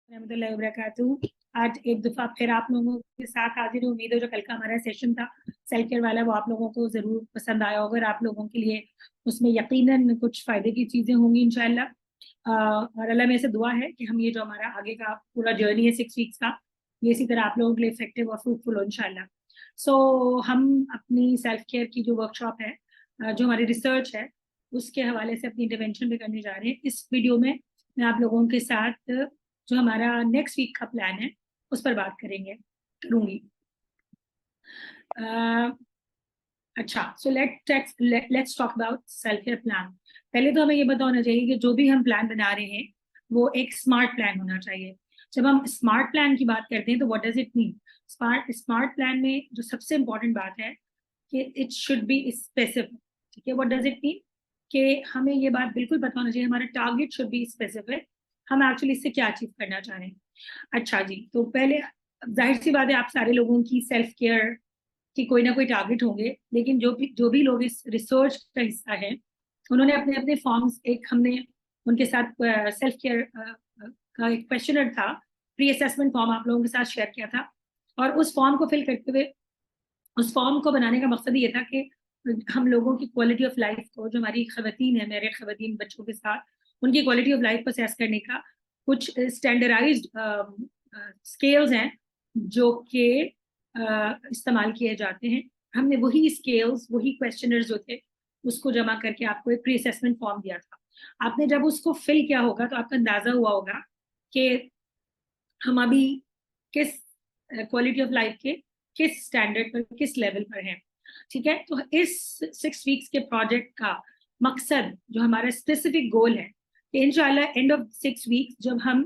रहमतुल्लाहि व बरकातहू। आज एक दफा फिर आप लोगों के साथ हाजिर हूँ। उम्मीद है जो कल का हमारा सेशन था सेल्फ केयर वाला वो आप लोगों को जरूर पसंद आया होगा और आप लोगों के लिए उसमें यकीनन कुछ फायदे की चीजें होंगी इंशाल्लाह। और अल्लाह में से दुआ है कि हम ये जो हमारा आगे का पूरा जर्नी है 6 वीक्स का ये इसी तरह आप लोगों के लिए इफेक्टिव और फ्रूटफुल हो इंशाल्लाह। सो हम अपनी सेल्फ केयर की जो वर्कशॉप है जो हमारी रिसर्च है उसके हवाले से अपनी इंटरवेंशन भी करने जा रहे हैं। इस वीडियो में मैं आप लोगों के साथ जो हमारा नेक्स्ट वीक का प्लान है उस पर बात करूंगी। अच्छा, so let's talk about self care plan. पहले तो हमें ये पता होना चाहिए कि जो भी हम प्लान बना रहे हैं वो एक स्मार्ट प्लान होना चाहिए। जब हम स्मार्ट प्लान की बात करते हैं तो what does it mean? Smart plan में जो सबसे इंपॉर्टेंट बात है कि इट शुड बी स्पेसिफिक। ठीक है, व्हाट डज इट मीन कि हमें ये बात बिल्कुल पता होना चाहिए, हमारा टारगेट शुड बी स्पेसिफिक, हम एक्चुअली इससे क्या अचीव करना चाह रहे हैं। अच्छा जी, तो पहले जाहिर सी बात है आप सारे लोगों की सेल्फ केयर की कोई ना कोई टारगेट होंगे, लेकिन जो भी लोग इस रिसर्च का हिस्सा है उन्होंने अपने अपने फॉर्म्स, एक हमने उनके साथ सेल्फ केयर का एक क्वेश्चनर था, प्री असेसमेंट फॉर्म आप लोगों के साथ शेयर किया था। और उस फॉर्म को फिल करते हुए, उस फॉर्म को बनाने का मकसद ये था कि हम लोगों की क्वालिटी ऑफ लाइफ को, जो हमारी खवातीन है, मेरे खवातीन बच्चों के साथ, उनकी क्वालिटी ऑफ लाइफ को असेस करने का कुछ स्टैंडर्डाइज्ड स्केल्स हैं जो कि इस्तेमाल किए जाते हैं। हमने वही स्केल्स, वही क्वेश्चनर्स जो थे उसको जमा करके आपको एक प्री असेसमेंट फॉर्म दिया था। आपने जब उसको फिल किया होगा तो आपका अंदाजा हुआ होगा कि हम अभी किस क्वालिटी ऑफ लाइफ के किस स्टैंडर्ड पर, किस लेवल पर हैं। ठीक है, तो इस 6 वीक्स के प्रोजेक्ट का मकसद, जो हमारा स्पेसिफिक गोल है कि इंशाल्लाह एंड ऑफ 6 वीक्स जब हम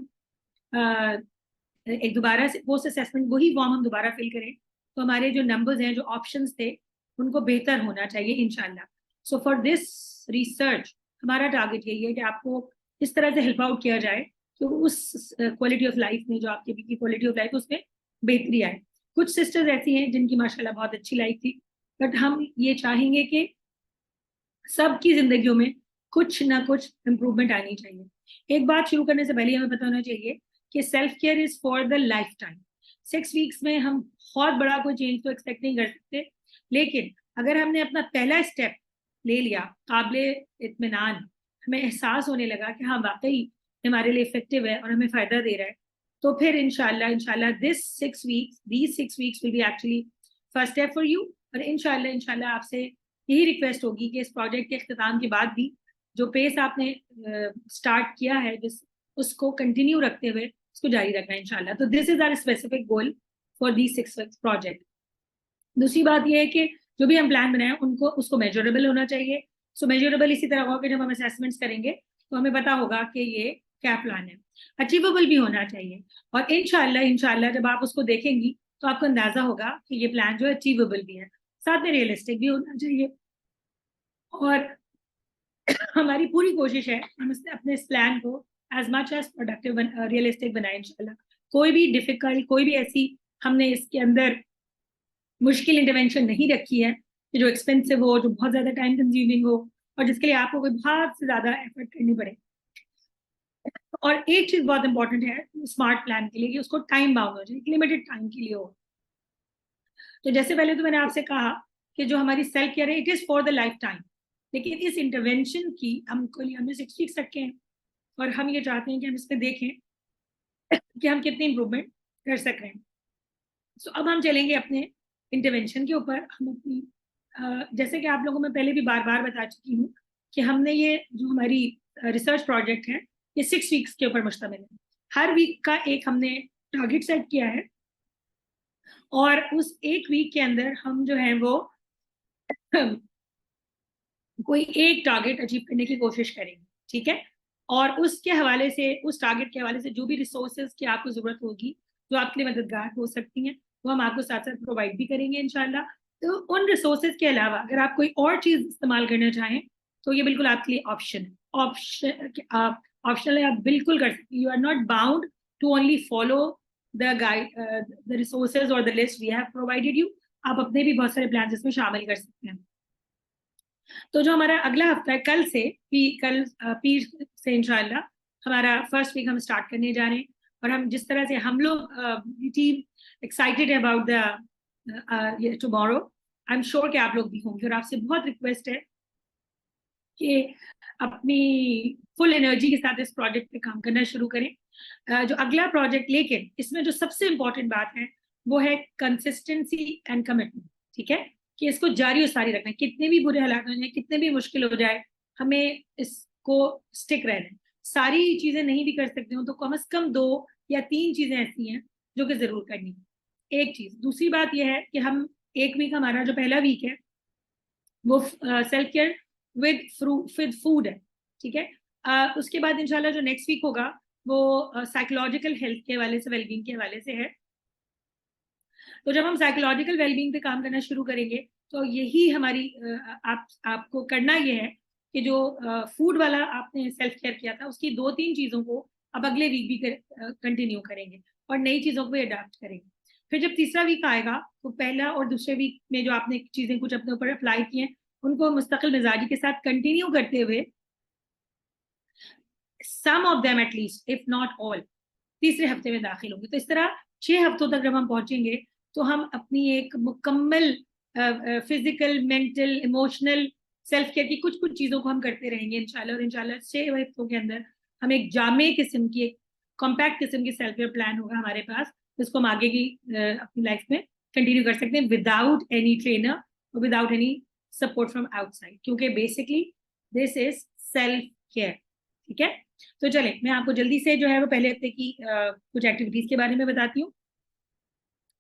एक दोबारा से पोस्ट असेसमेंट वही फॉर्म हम दोबारा फिल करें तो हमारे जो नंबर्स हैं, जो ऑप्शंस थे, उनको बेहतर होना चाहिए इंशाल्लाह। सो फॉर दिस रिसर्च हमारा टारगेट यही है कि आपको इस तरह से हेल्प आउट किया जाए कि उस क्वालिटी ऑफ लाइफ में, जो आपके भी की क्वालिटी ऑफ लाइफ उसमें बेहतरी आए। कुछ सिस्टर्स ऐसी हैं जिनकी माशाल्लाह बहुत अच्छी लाइफ थी, बट हम ये चाहेंगे कि सबकी जिंदगियों में कुछ ना कुछ इम्प्रूवमेंट आनी चाहिए। एक बात शुरू करने से पहले हमें पता होना चाहिए कि self care is for the life time. 6 weeks में हम बहुत बड़ा कोई चेंज तो एक्सपेक्ट नहीं कर सकते, लेकिन अगर हमने अपना पहला स्टेप ले लिया, काबिले इत्मीनान, हमें एहसास होने लगा कि हाँ वाकई हमारे लिए इफेक्टिव है और हमें फायदा दे रहा है, तो फिर इंशाल्लाह these 6 weeks will be actually first step for you। और इंशाल्लाह आपसे यही रिक्वेस्ट होगी कि इस प्रोजेक्ट के अख्ताम के बाद भी जो पेस आपने स्टार्ट किया है, जिस उसको कंटिन्यू रखते हुए उसको जारी रखना इंशाल्लाह। तो this is our specific goal for the 6 weeks project. दूसरी बात यह है कि जो भी हम प्लान बनाए उनको उसको मेजरेबल होना चाहिए। सो मेजरेबल इसी तरह होगा कि जब हम असेसमेंट्स करेंगे तो हमें पता होगा कि ये क्या प्लान है। अचीवेबल भी होना चाहिए, और इंशाल्लाह जब आप उसको देखेंगी तो आपको अंदाजा होगा कि ये प्लान जो है अचीवेबल भी है, साथ में रियलिस्टिक भी होना चाहिए। और हमारी पूरी कोशिश है हम अपने इस प्लान को as much as productive realistic बनाए इंशाल्लाह। कोई भी डिफिकल्ट, कोई भी ऐसी हमने इसके अंदर मुश्किल इंटरवेंशन नहीं रखी है कि जो एक्सपेंसिव हो, जो बहुत ज्यादा टाइम कंज्यूमिंग हो और जिसके लिए आपको कोई बहुत से ज्यादा एफर्ट करनी पड़े। और एक चीज बहुत इंपॉर्टेंट है स्मार्ट प्लान के लिए कि उसको टाइम बाउंड हो जाए, लिमिटेड टाइम के लिए हो। तो जैसे पहले तो मैंने आपसे कहा कि जो हमारी सेल्फ केयर है it is for the life time, लेकिन इस इंटरवेंशन की हमने 6 वीक्स रखे हैं और हम ये चाहते हैं कि हम इसमें देखें कि हम कितनी इंप्रूवमेंट कर सक रहे हैं। सो अब हम चलेंगे अपने इंटरवेंशन के ऊपर। हम अपनी जैसे कि आप लोगों में पहले भी बार बार बता चुकी हूँ कि हमने ये जो हमारी रिसर्च प्रोजेक्ट है ये 6 वीक्स के ऊपर मुश्तमिल है। हर वीक का एक हमने टारगेट सेट किया है और उस एक वीक के अंदर हम जो है वो कोई एक टारगेट अचीव करने की कोशिश करेंगे। ठीक है, और उसके हवाले से, उस टारगेट के हवाले से जो भी रिसोर्सेज की आपको जरूरत होगी, जो आपके लिए मददगार हो सकती हैं, वो हम आपको साथ साथ प्रोवाइड भी करेंगे इंशाल्लाह। तो उन रिसोर्सेज के अलावा अगर आप कोई और चीज इस्तेमाल करना चाहें तो ये बिल्कुल आपके लिए ऑप्शनल है, आप बिल्कुल कर सकते हैं। You are not bound to only follow the guide, the resources और the list we have provided you. आप अपने भी बहुत सारे प्लान इसमें शामिल कर सकते हैं। तो जो हमारा अगला हफ्ता है, कल पीर से इंशाल्लाह हमारा फर्स्ट वीक हम स्टार्ट करने जा रहे हैं। और हम जिस तरह से हम लोग टीम एक्साइटेड है about the tomorrow, I am sure कि आप लोग भी होंगे। और आपसे बहुत रिक्वेस्ट है कि अपनी फुल एनर्जी के साथ इस प्रोजेक्ट पे काम करना शुरू करें। जो अगला प्रोजेक्ट, लेकिन इसमें जो सबसे इंपॉर्टेंट बात है वो है कंसिस्टेंसी एंड कमिटमेंट। ठीक है, कि इसको जारी और सारी रखना है, कितने भी बुरे हालात हो जाए, कितने भी मुश्किल हो जाए, हमें इसको स्टिक रहना है। सारी चीजें नहीं भी कर सकते हो तो कम से कम 2 या 3 चीजें ऐसी हैं जो कि जरूर करनी है। एक चीज, दूसरी बात यह है कि हम एक वीक, हमारा जो पहला वीक है वो सेल्फ केयर विद फूड है। ठीक है, उसके बाद इंशाल्लाह जो नेक्स्ट वीक होगा वो साइकोलॉजिकल हेल्थ के हवाले से, वेलबींग के हवाले से है। तो जब हम साइकोलॉजिकल वेलबींग पे काम करना शुरू करेंगे तो यही हमारी आपको करना ये है कि जो फूड वाला आपने सेल्फ केयर किया था उसकी 2-3 चीजों को अब अगले वीक भी कंटिन्यू करेंगे और नई चीजों को भी अडाप्ट करेंगे। फिर जब तीसरा वीक आएगा तो पहला और दूसरे वीक में जो आपने चीजें कुछ अपने ऊपर अप्लाई की हैं उनको मुस्तकिल मिजाजी के साथ कंटिन्यू करते हुए some of them at least if not all तीसरे हफ्ते में दाखिल होंगे। तो इस तरह 6 हफ्तों तक जब हम पहुंचेंगे तो हम अपनी एक मुकम्मल physical, mental, emotional self care की कुछ कुछ चीजों को हम करते रहेंगे इंशाल्लाह। और इंशाल्लाह 6 हफ्तों के अंदर हम एक जामे किस्म की, एक कॉम्पैक्ट किस्म की सेल्फ केयर प्लान होगा हमारे पास, जिसको हम आगे की अपनी लाइफ में कंटिन्यू कर सकते हैं विदाउट एनी ट्रेनर और without any support from outside, क्योंकि basically this is self care. ठीक है, तो चले मैं आपको जल्दी से जो है वो पहले हफ्ते की कुछ एक्टिविटीज के बारे में बताती हूँ।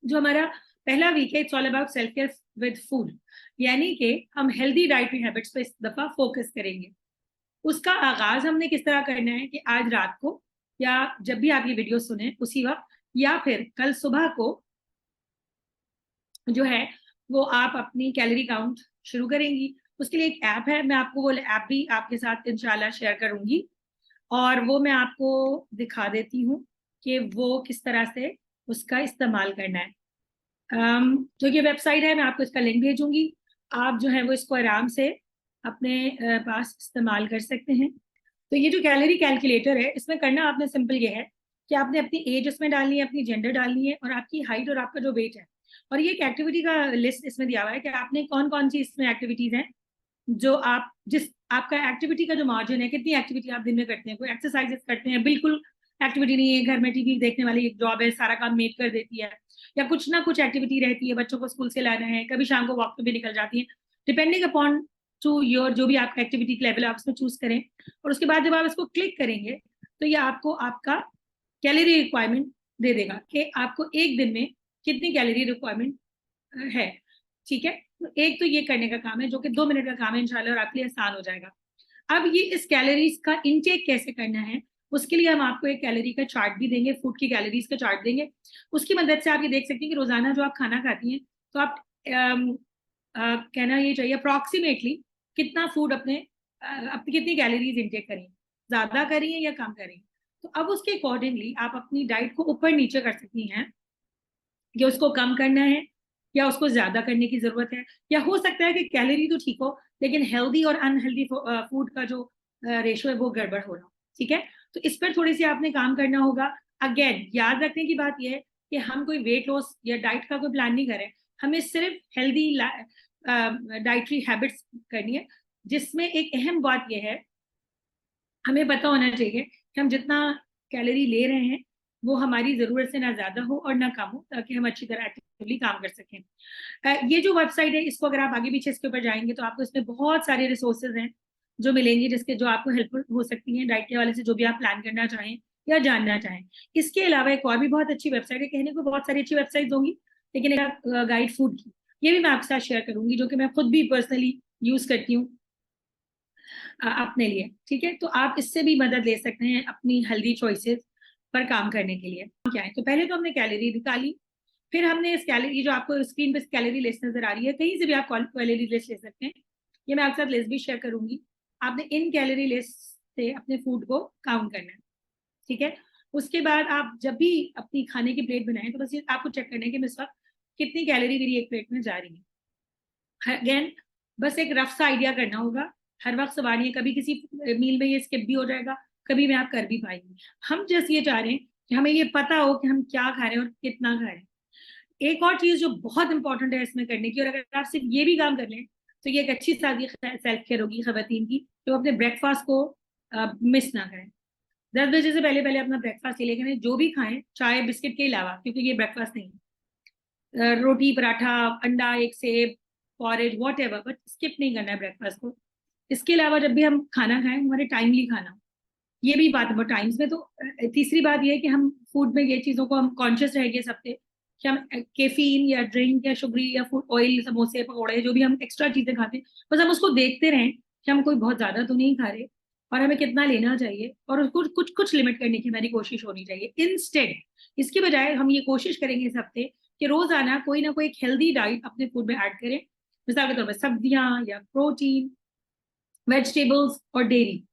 जो हमारा पहला वीक है, it's all about self care with food, यानी कि हम हेल्दी डाइटरी हैबिट्स पे इस दफा फोकस करेंगे। उसका आगाज हमने किस तरह करना है कि आज रात को या जब भी आप ये वीडियो सुने उसी वक्त या फिर कल सुबह को जो है वो आप अपनी कैलोरी काउंट शुरू करेंगी। उसके लिए एक ऐप है, मैं आपको वो ऐप भी आपके साथ इंशाल्लाह शेयर करूंगी और वो मैं आपको दिखा देती हूँ कि वो किस तरह से उसका इस्तेमाल करना है। जो ये वेबसाइट है मैं आपको इसका लिंक भेजूंगी, आप जो है वो इसको आराम से अपने पास इस्तेमाल कर सकते हैं। तो ये जो कैलोरी कैलकुलेटर है इसमें करना आपने सिंपल ये है कि आपने अपनी एज इसमें डालनी है, अपनी जेंडर डालनी है और आपकी हाइट और आपका जो वेट है। और ये एक एक्टिविटी का लिस्ट इसमें दिया हुआ है कि आपने कौन कौन सी इसमें एक्टिविटीज हैं जो आप, जिस आपका एक्टिविटी का जो मार्जिन है, कितनी एक्टिविटी आप दिन में करते हैं, कोई एक्सरसाइजेस करते हैं, बिल्कुल एक्टिविटी नहीं है, घर में टीवी देखने वाली एक जॉब है, सारा काम मेड कर देती है, या कुछ ना कुछ एक्टिविटी रहती है, बच्चों को स्कूल से लाना है, कभी शाम को वॉक पे भी निकल जाती है, डिपेंडिंग अपॉन टू योर जो भी आपका एक्टिविटी लेवल आप उसमें चूज करें। और उसके बाद जब आप इसको क्लिक करेंगे तो ये आपको आपका कैलोरी रिक्वायरमेंट दे देगा कि आपको एक दिन में कितनी कैलोरी रिक्वायरमेंट है। ठीक है, तो एक तो ये करने का काम है जो कि 2 मिनट का काम है इंशाल्लाह और आपके लिए आसान हो जाएगा। अब ये इस कैलोरीज का इनटेक कैसे करना है उसके लिए हम आपको एक कैलोरी का चार्ट भी देंगे, फूड की कैलोरीज का चार्ट देंगे। उसकी मदद से आप ये देख सकते हैं कि रोजाना जो आप खाना खाती हैं तो आप कहना ये चाहिए अप्रॉक्सीमेटली कितना फूड अपने कितनी कैलोरीज इनटेक करें, ज्यादा करिए या कम करें। तो अब उसके अकॉर्डिंगली आप अपनी डाइट को ऊपर नीचे कर सकती हैं कि उसको कम करना है या उसको ज्यादा करने की जरूरत है, या हो सकता है कि कैलोरी तो ठीक हो लेकिन हेल्दी और अनहेल्दी फूड का जो रेशो है वो गड़बड़ हो रहा हो। ठीक है, तो इस पर थोड़ी सी आपने काम करना होगा। अगेन याद रखने की बात यह है कि हम कोई वेट लॉस या डाइट का कोई प्लान नहीं करें, हमें सिर्फ हेल्दी डाइटरी हैबिट्स करनी है, जिसमें एक अहम बात यह है हमें पता होना चाहिए कि हम जितना कैलोरी ले रहे हैं वो हमारी जरूरत से ना ज्यादा हो और ना कम हो, ताकि हम अच्छी तरह एक्टिवली काम कर सकें। ये जो वेबसाइट है इसको अगर आप आगे पीछे इसके ऊपर जाएंगे तो आपको इसमें बहुत सारे रिसोर्सेज हैं जो मिलेंगे, जिसके जो आपको हेल्पफुल हो सकती हैं डाइट के हवाले से, जो भी आप प्लान करना चाहें या जानना चाहें। इसके अलावा एक और भी बहुत अच्छी वेबसाइट है, कहने को बहुत सारी अच्छी वेबसाइट होंगी लेकिन एक गाइड फूड की, ये भी मैं आपके साथ शेयर करूंगी जो कि मैं खुद भी पर्सनली यूज करती हूँ अपने लिए। ठीक है, तो आप इससे भी मदद ले सकते हैं अपनी हेल्दी चॉइसेस पर काम करने के लिए। क्या है, तो पहले तो हमने कैलोरी निकाली, फिर हमने इस कैलोरी जो आपको स्क्रीन पे कैलोरी लिस्ट नजर आ रही है, कहीं से भी आप कैलोरी लिस्ट ले सकते हैं, ये मैं आपके साथ लिस्ट भी शेयर करूंगी। आपने इन कैलोरी लिस्ट से अपने फूड को काउंट करना है। ठीक है, उसके बाद आप जब भी अपनी खाने की प्लेट बनाएं तो बस ये आपको चेक करना है कि इस वक्त कितनी कैलोरी मेरी एक प्लेट में जा रही है। अगेन बस एक रफ सा आइडिया करना होगा, हर वक्त सवारी है, कभी किसी मील में ये स्किप भी हो जाएगा, कभी में आप कर भी पाएंगे। हम जस्ट ये चाह रहे हैं कि हमें ये पता हो कि हम क्या खा रहे हैं और कितना खा रहे हैं। एक और चीज जो बहुत इंपॉर्टेंट है इसमें करने की, और अगर आप सिर्फ ये भी काम कर लें तो ये एक अच्छी सादी सेल्फ केयर होगी खवातीन की, तो अपने ब्रेकफास्ट को मिस ना करें। 10 बजे से पहले पहले अपना ब्रेकफास्ट ले लेकर जो भी खाएं, चाय बिस्किट के अलावा, क्योंकि ये ब्रेकफास्ट नहीं है, रोटी पराठा अंडा एक सेब porridge what ever, but skip नहीं करना है ब्रेकफास्ट को। इसके अलावा जब भी हम खाना खाएं हमारे टाइमली खाना, ये भी बात है टाइम्स में। तो तीसरी बात ये है कि हम फूड में ये चीज़ों को हम कॉन्शियस रहेंगे सबसे, कि हम कैफीन या ड्रिंक या शुगरी या फूड ऑयल समोसे पकौड़े जो भी हम एक्स्ट्रा चीज़ें खाते हैं, बस हम उसको देखते रहें कि हम कोई बहुत ज़्यादा तो नहीं खा रहे और हमें कितना लेना चाहिए, और उसको कुछ कुछ लिमिट करने की हमारी कोशिश होनी चाहिए। इंस्टेड इसके बजाय हम ये कोशिश करेंगे इस हफ्ते कि रोज़ाना कोई ना कोई एक हेल्दी डाइट अपने फूड में ऐड करें। मिसाल के तौर पर सब्जियां या प्रोटीन, वेजिटेबल्स और डेयरी,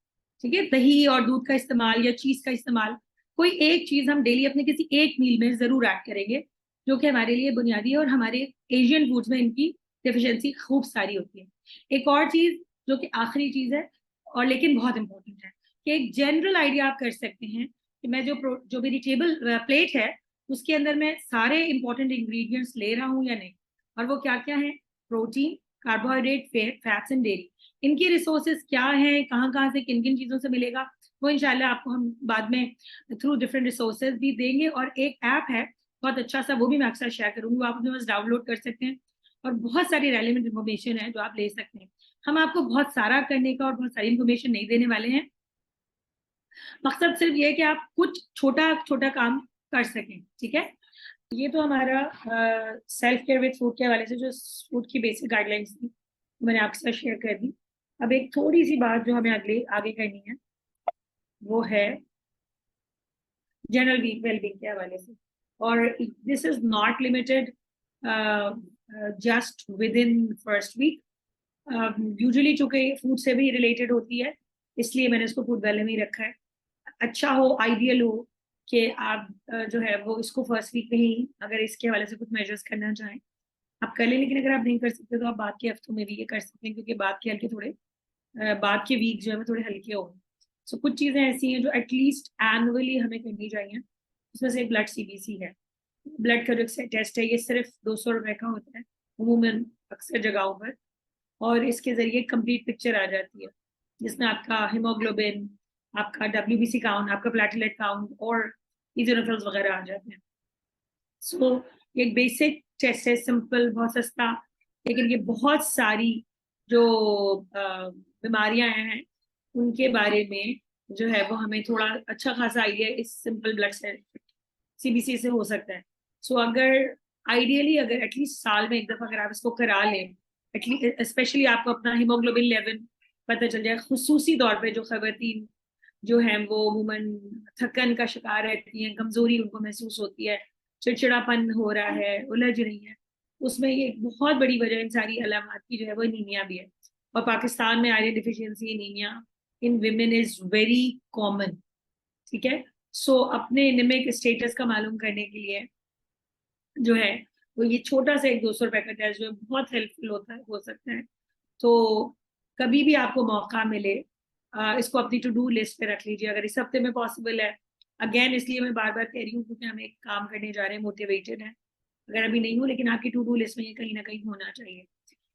ठीक है, दही और दूध का इस्तेमाल या चीज का इस्तेमाल, कोई एक चीज हम डेली अपने किसी एक मील में जरूर ऐड करेंगे, जो कि हमारे लिए बुनियादी है, और हमारे एशियन फूड्स में इनकी डेफिशिएंसी खूब सारी होती है। एक और चीज जो कि आखिरी चीज है और लेकिन बहुत इंपॉर्टेंट है, कि एक जनरल आइडिया आप कर सकते हैं कि मैं जो मेरी टेबल प्लेट है उसके अंदर मैं सारे इंपॉर्टेंट इंग्रेडिएंट्स ले रहा हूँ या नहीं, और वो क्या क्या है, protein, carbohydrate, fats and dairy, इनकी रिसोर्सेज क्या है, कहाँ कहाँ से किन किन चीज़ों से मिलेगा, वो इंशाल्लाह आपको हम बाद में थ्रू डिफरेंट रिसोर्सेज भी देंगे। और एक ऐप है बहुत अच्छा सा, वो भी मैं अक्सर शेयर करूंगी, वो आप अपने पास डाउनलोड कर सकते हैं, और बहुत सारी रेलिवेंट इन्फॉर्मेशन है जो आप ले सकते हैं। हम आपको बहुत सारा करने का और बहुत सारी इन्फॉर्मेशन नहीं देने वाले हैं, मकसद सिर्फ ये है कि आप कुछ छोटा छोटा काम कर सकें, ठीक है। ये तो हमारा सेल्फ केयर विद फूड के हवाले से जो फूड की बेसिक गाइडलाइंस थी मैंने आपके साथ शेयर कर दी। अब एक थोड़ी सी बात जो हमें अगले आगे करनी है वो है जनरल वेलबींग के हवाले से, और this is not limited just within first week, usually चूंकि फूड से भी रिलेटेड होती है इसलिए मैंने इसको फूड वैले में ही रखा है। अच्छा हो, आइडियल हो कि आप जो है वो इसको फर्स्ट वीक में ही अगर इसके हवाले से कुछ मेजर्स करना चाहें आप कर लें, लेकिन अगर आप नहीं कर सकते तो आप बाद के हफ्तों में भी ये कर सकते हैं, क्योंकि बाद के हल्के थोड़े बाद के वीक जो है थोड़े हल्के हो। सो कुछ चीज़ें ऐसी हैं जो एटलीस्ट एनुअली हमें करनी चाहिए, उसमें से एक ब्लड सीबीसी है। ब्लड का जो टेस्ट है ये सिर्फ 200 रुपए का होता है अमूमन अक्सर जगहों पर, और इसके जरिए कंप्लीट पिक्चर आ जाती है जिसमें आपका हीमोग्लोबिन, आपका डब्ल्यूबीसी काउंट, आपका प्लेटलेट काउंट और इजोनोफिल्स वगैरह आ जाते हैं। सो एक बेसिक टेस्ट है, सिंपल, बहुत सस्ता, लेकिन ये बहुत सारी जो बीमारियां हैं उनके बारे में जो है वो हमें थोड़ा अच्छा खासा आइडिया इस सिंपल ब्लड से सीबीसी से हो सकता है। सो अगर आइडियली अगर एटलीस्ट साल में एक दफा अगर आप इसको करा लें, एटलीस्ट स्पेशली आपको अपना हीमोग्लोबिन लेवल पता चल जाए, खुसूसी तौर पे जो खवातीन जो है वो अमूमन थकन का शिकार रहती हैं, कमजोरी उनको महसूस होती है, चिड़चिड़ापन हो रहा है, उलझ रही है, उसमें ये एक बहुत बड़ी वजह इन सारी अलामत की जो है वो एनीमिया भी है। और पाकिस्तान में iron deficiency anaemia in women is very common, ठीक है। सो अपने एनीमिक स्टेटस का मालूम करने के लिए जो है वो ये छोटा सा एक 200 रुपए का टेस्ट जो है बहुत हेल्पफुल होता है, हो सकता है। तो कभी भी आपको मौका मिले इसको अपनी टू डू लिस्ट पे रख लीजिए अगर इस हफ्ते में पॉसिबल है। अगेन इसलिए मैं बार बार कह रही हूँ क्योंकि हम एक काम करने जा रहे हैं, मोटिवेटेड है, अगर अभी नहीं हो लेकिन आपकी टू डू लिस्ट में ये कहीं ना कहीं होना चाहिए।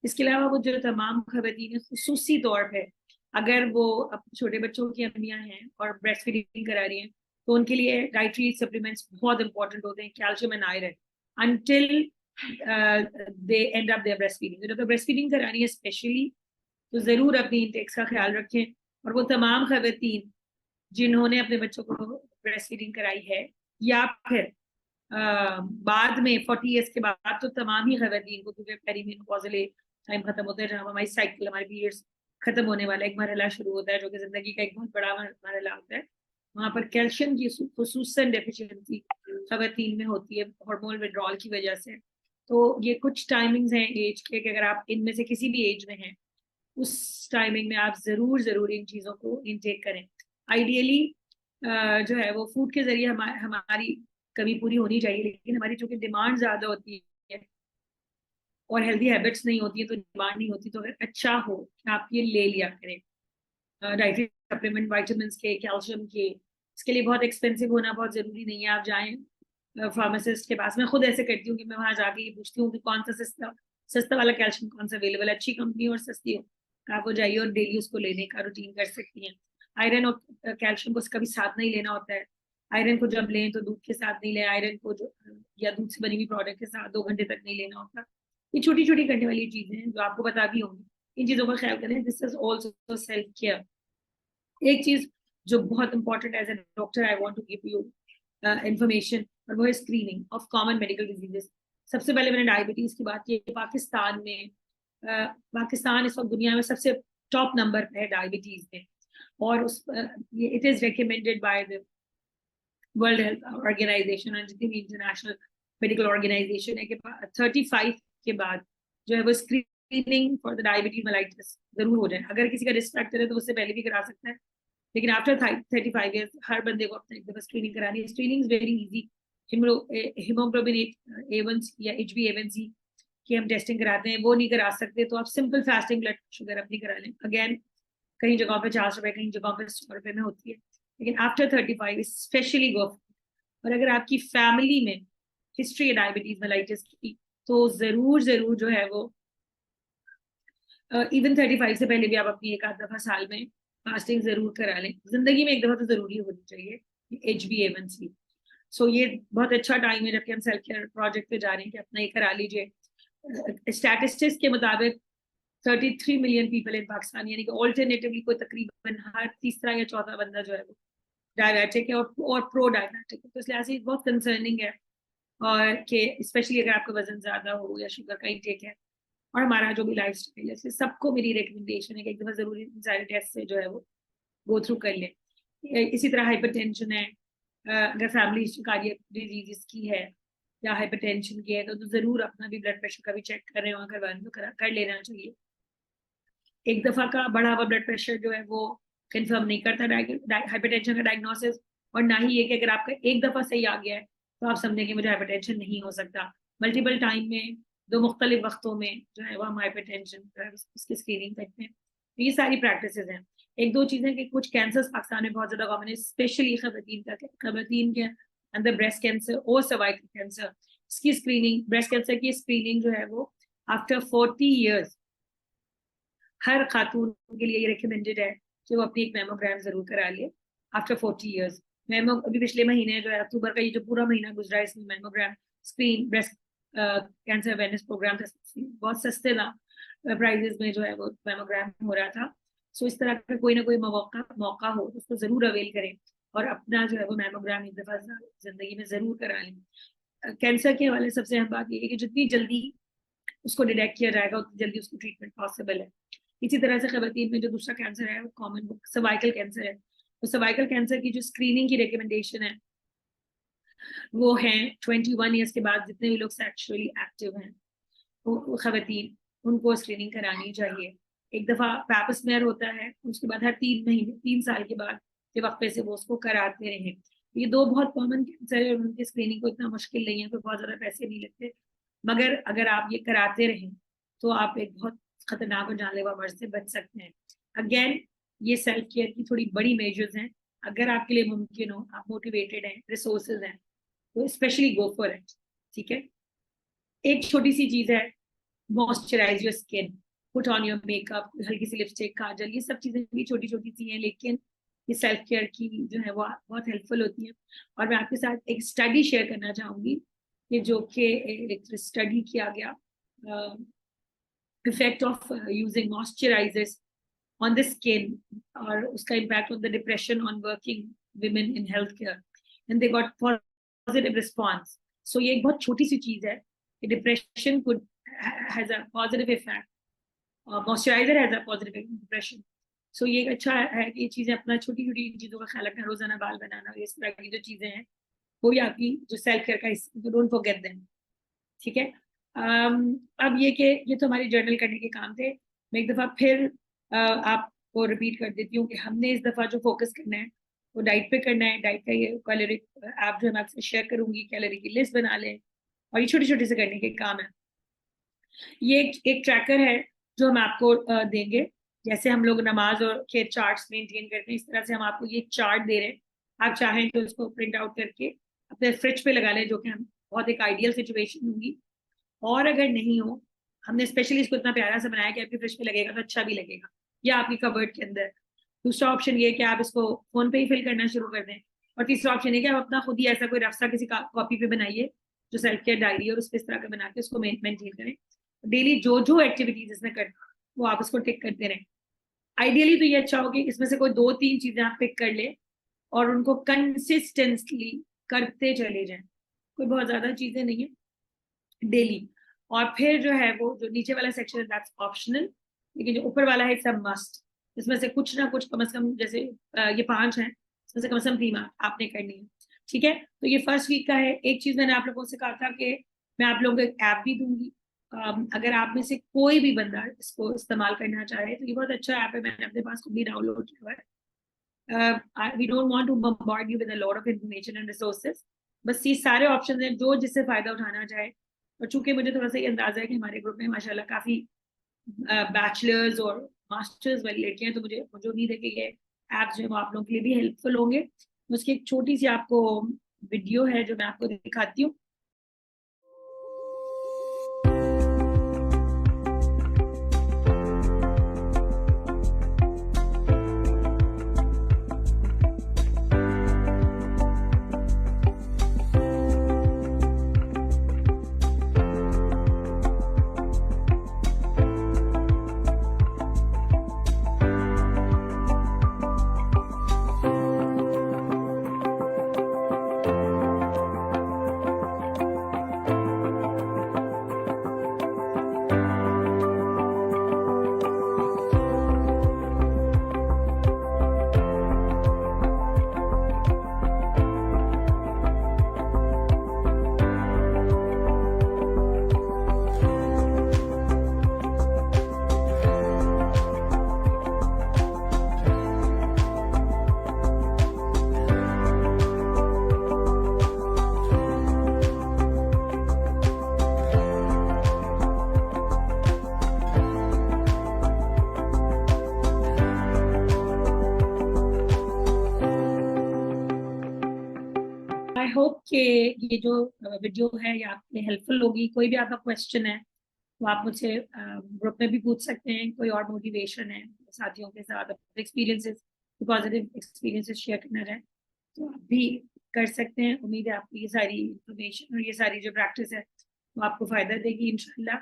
इसके अलावा वो जो तमाम खवातीन खुसूसी तौर पर अगर वो छोटे बच्चों की अम्मियाँ हैं और ब्रेस्ट फीडिंग करा रही हैं तो उनके लिए डाइटरी सप्लीमेंट्स बहुत इंपॉर्टेंट होते हैं, calcium and iron, until they end up their breastfeeding। तो जब ब्रेस्ट फीडिंग करानी है स्पेशली तो जरूर अपनी इंटेक्स का ख्याल रखें। और वो तमाम खवातीन जिन्होंने अपने बच्चों को ब्रेस्ट फीडिंग कराई है या फिर बाद में 40 ईयर्स के बाद, तो तमाम ही खवातीन को, क्योंकि पेरीमेनोपॉजल टाइम खत्म होता है जहाँ हमारी साइकिल, हमारे पीरियड्स खत्म होने वाला एक मरहला शुरू होता है जो कि जिंदगी का एक बहुत बड़ा मरहला होता है, वहाँ पर कैल्शियम की खुसूसन डेफिशिएंसी खवातीन में होती है हार्मोनल विड्रॉल की वजह से। तो ये कुछ टाइमिंग्स हैं एज के कि अगर आप इनमें से किसी भी एज में हैं उस टाइमिंग में आप जरूर जरूर इन चीज़ों को इनटेक करें। आइडियली जो है वो फूड के जरिए हमारी कमी पूरी होनी चाहिए, लेकिन हमारी चूंकि डिमांड ज्यादा होती है और हेल्दी हैबिट्स नहीं होती है तो डिमांड नहीं होती, तो अगर अच्छा हो आप ये ले लिया करें डाइटरी सप्लीमेंट, वाइटामिन के, कैल्शियम के, इसके लिए बहुत एक्सपेंसिव होना बहुत ज़रूरी नहीं है। आप जाएँ फार्मासिस्ट के पास, मैं खुद ऐसे करती हूँ कि मैं वहाँ जाके ये पूछती हूँ कि कौन सा सस्ता सस्ता वाला कैल्शियम कौन सा अवेलेबल है, अच्छी कंपनी और सस्ती हो। आप वो जाइए और डेली उसको लेने का रूटीन कर सकती हैं। आयरन और कैल्शियम को कभी साथ नहीं लेना होता है। आयरन को जब लें तो दूध के साथ नहीं लें, आयरन को जो या दूध से बनी हुई प्रोडक्ट के साथ 2 घंटे तक नहीं लेना होता। ये छोटी-छोटी करने वाली चीज़ें हैं जो आपको पता भी होंगी। इन चीज़ों का ख्याल करें। This is also self care. एक चीज़ जो बहुत important as a doctor I want to give you information, और वो है screening of common medical diseases. सबसे पहले मैंने डायबिटीज की बात की। पाकिस्तान में पाकिस्तान इस वक्त दुनिया में सबसे टॉप नंबर पे है डायबिटीज में, और उस ये it is recommended by the World Health Organization और जितनी भी इंटरनेशनल मेडिकल ऑर्गेनाइजेशन है कि 35 के बाद जो है वो screening for the diabetes mellitus जरूर हो जाए। अगर किसी का रिस्क फैक्टर है तो उससे पहले भी करा सकता है, लेकिन आफ्टर 35 ईयर्स हर बंदे को अपना एक दफा स्क्रीनिंग करानी है। Screening is very easy. Haemoglobin A1C या HbA1c की हम टेस्टिंग कराते हैं, वो नहीं करा सकते तो आप सिंपल फास्टिंग ब्लड शुगर अपनी करा लें। अगेन कहीं जगहों पे 50 रुपए, कहीं जगहों पे 100 रुपए में होती है, लेकिन आफ्टर 35 स्पेशली गो। और अगर आपकी फैमिली में हिस्ट्री है डायबिटीज मेलाइटिस की तो जरूर जरूर जो है वो इवन 35 से पहले भी आप अपनी एक आध दफा साल में फास्टिंग जरूर करा लें। जिंदगी में एक दफा तो जरूरी होनी चाहिए HbA1c। सो ये बहुत अच्छा टाइम है जबकि हम सेल्फ केयर प्रोजेक्ट पे जा रहे हैं कि अपना ये करा लीजिए। स्टैटिस्टिक्स के मुताबिक 33 मिलियन पीपल इन पाकिस्तान, यानी कि ऑल्टरनेटिवली कोई तकरीबन हर तीसरा या चौथा बंदा जो है वो डायबिटिक है और प्रो डायबिटिक है। तो इसलिए ऐसे बहुत कंसर्निंग है, और कि स्पेशली अगर आपका वजन ज्यादा हो या शुगर का इंटेक है और हमारा जो भी लाइफ स्टाइल है, सबको मेरी रिकमेंडेशन है कि एक दफा जरूरी सारे टेस्ट से जो है वो गो थ्रू कर लें। इसी तरह हाइपरटेंशन है, अगर फैमिली कार्डियक डिजीज की है या हाइपरटेंशन की है तो जरूर अपना भी ब्लड प्रेशर का भी चेक कर रहे हो, अगर कर लेना चाहिए। एक दफा का बढ़ा हुआ ब्लड प्रेशर जो है वो कंफर्म नहीं करता हाइपरटेंशन का डायग्नोसिस, और ना ही ये कि अगर आपका एक दफा सही आ गया है तो आप समझें कि मुझे हाइपरटेंशन नहीं हो सकता। मल्टीपल टाइम में दो मुख्तलिफ वक्तों में जो है वो हम हाइपरटेंशन उसकी स्क्रीनिंग करते हैं। तो ये सारी प्रैक्टिस हैं। एक दो चीजें कि कुछ कैंसर पाकिस्तान में बहुत ज्यादा कॉमन है, स्पेशली खवतीन के अंदर ब्रेस्ट कैंसर और सर्वाइकल कैंसर। इसकी स्क्रीनिंग, ब्रेस्ट कैंसर की स्क्रीनिंग जो है वो आफ्टर 40 ईयर्स हर खातून के लिए ये रिकमेंडेड है कि वो अपनी एक मेमोग्राम जरूर करा ले आफ्टर 40 ईयर्स। मेमो अभी पिछले महीने जो है अक्टूबर का ये जो पूरा महीना गुजरा है इसमें mammogram screen breast cancer awareness programme बहुत सस्ते ना प्राइजेस में जो है वो मेमोग्राम हो रहा था। सो इस तरह का कोई ना कोई मौका हो तो उसको जरूर अवेल करें और अपना जो है वो मेमोग्राम एक दफा जिंदगी में जरूर करा लें। कैंसर के हवाले सबसे अहम बात यह है कि जितनी जल्दी उसको डिटेक्ट किया जाएगा उतनी जल्दी उसकी ट्रीटमेंट पॉसिबल है। इसी तरह से खवातीन में जो दूसरा कैंसर है वो कॉमन सर्वाइकल कैंसर है। तो सर्वाइकल कैंसर की जो स्क्रीनिंग की रिकमेंडेशन है वो है 21 ईयर्स के बाद जितने भी लोग सेक्सुअली एक्टिव हैं वो खवातीन, उनको स्क्रीनिंग करानी चाहिए। एक दफा पैप स्मेयर होता है, उसके बाद हर 3 महीने 3 साल के बाद के वक्फे से वो उसको कराते रहे। ये दो बहुत कॉमन कैंसर है, उनकी स्क्रीनिंग को इतना मुश्किल नहीं है, कोई बहुत ज्यादा पैसे नहीं लगते, मगर अगर आप ये कराते रहें तो आप एक बहुत खतरनाक और जानलेवा मर्ज से बच सकते हैं। अगेन ये सेल्फ केयर की थोड़ी बड़ी मेजर्स हैं। अगर आपके लिए मुमकिन हो, आप मोटिवेटेड हैं, रिसोर्सेज हैं, तो स्पेशली गो फॉर इट। ठीक है। एक छोटी सी चीज है, moisturise your skin, put on your makeup, हल्की सी लिपस्टिक, काजल, ये सब चीजें भी छोटी छोटी सी हैं, लेकिन ये सेल्फ केयर की जो है वो बहुत हेल्पफुल होती है। और मैं आपके साथ एक स्टडी शेयर करना चाहूंगी कि जो कि एक स्टडी किया गया, effect of using moisturisers on the skin और उसका impact on the depression on working women in health care, and they got positive response. So ये एक बहुत छोटी सी चीज है कि depression could has a positive effect, moisturiser has a positive depression. So ये एक अच्छा है कि ये चीजें अपना छोटी छोटी चीजों का ख्याल रखना, रोजाना बाल बनाना, इस तरह की जो चीजें हैं वो भी आपकी जो सेल्फ केयर का हिस्सा, डोंट फॉरगेट देम। ठीक है। अब ये कि ये तो हमारी जर्नल करने के काम थे। मैं एक दफा फिर आपको रिपीट कर देती हूँ कि हमने इस दफा जो फोकस करना है वो डाइट पे करना है। डाइट का ये कैलोरी आप जो मैं आपसे शेयर करूंगी, कैलोरी की लिस्ट बना लें, और ये छोटे छोटे से करने के काम है। ये एक ट्रैकर है जो हम आपको देंगे, जैसे हम लोग नमाज और के चार्ट्स मेंटेन करते हैं इस तरह से हम आपको ये चार्ट दे रहे हैं आप चाहें तो इसको प्रिंट आउट करके अपने फ्रिज पे लगा लें, जो कि हम बहुत एक आइडियल सिचुएशन होगी। और अगर नहीं हो, हमने स्पेशली इसको इतना प्यारा सा बनाया कि आपके फ्रिज पे लगेगा तो अच्छा भी लगेगा, या आपकी कबर्ड के अंदर। दूसरा ऑप्शन ये है कि आप इसको फोन पे ही फिल करना शुरू कर दें। और तीसरा ऑप्शन है कि आप अपना खुद ही ऐसा कोई रफ्सा किसी कॉपी पे बनाइए, जो सेल्फ केयर डायरी, और उस पर इस तरह का बना के उसको मेंटेन करें। डेली जो जो एक्टिविटीज इसमें करना वो आप उसको टिक करते रहें। आइडियली तो ये अच्छा हो कि इसमें से कोई 2-3 चीजें आप पिक कर ले और उनको कंसिस्टेंटली करते चले जाएं। कोई बहुत ज्यादा चीजें नहीं है, डेली। और फिर जो है वो जो नीचे वाला सेक्शन है दैट्स ऑप्शनल, लेकिन जो ऊपर वाला है इट्स अ मस्ट। इसमें से कुछ ना कुछ कम से कम, जैसे ये 5 हैं, इसमें से कम से कम 3 आपने करनी है। ठीक है, तो ये फर्स्ट वीक का है। एक चीज मैंने आप लोगों से कहा था कि मैं आप लोगों को एक ऐप भी दूंगी। अगर आप में से कोई भी बंदा इसको इस्तेमाल करना चाहे तो ये बहुत अच्छा ऐप है, मैंने अपने पास खुद भी डाउनलोड किया हुआ है। We don't want to bombard you with a lot of information and resources. बस ये सारे ऑप्शन हैं जो जिससे फायदा उठाना चाहे। और चूंकि मुझे थोड़ा सा ये अंदाजा है कि हमारे ग्रुप में माशाल्लाह काफी बैचलर्स और मास्टर्स वाली लड़कियां, तो मुझे उम्मीद है कि ये ऐप्स जो है वो आप लोगों के लिए भी हेल्पफुल होंगे। उसकी एक छोटी सी आपको वीडियो है जो मैं आपको दिखाती हूँ। आई होप कि ये जो वीडियो है ये आपके हेल्पफुल होगी। कोई भी आपका क्वेश्चन है तो आप मुझसे ग्रुप में भी पूछ सकते हैं। कोई और मोटिवेशन है साथियों के साथ अपने एक्सपीरियंसेस, पॉजिटिव एक्सपीरियंसेस शेयर करना चाहें तो आप भी कर सकते हैं। उम्मीद है आपकी ये सारी इंफॉर्मेशन और ये सारी जो प्रैक्टिस है वो आपको फायदा देगी इंशाल्लाह।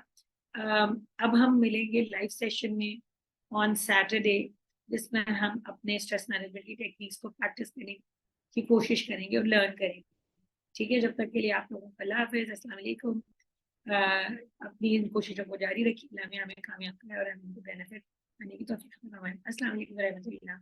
अब हम मिलेंगे लाइव सेशन में ऑन सैटरडे, जिसमें हम अपने स्ट्रेस मैनेजमेंट की टेक्निक्स को प्रैक्टिस करने की कोशिश करेंगे और लर्न करेंगे। ठीक है, जब तक के लिए आप लोगों को अल्लाह हाफिज़, अस्सलाम वालेकुम। अपनी इन कोशिशों को जारी रखिए, अल्लाह हमें कामयाब कराए और हमें बेनिफिट करने की तौफीक फरमाए। अस्सलाम वालेकुम व रहमतुल्लाह।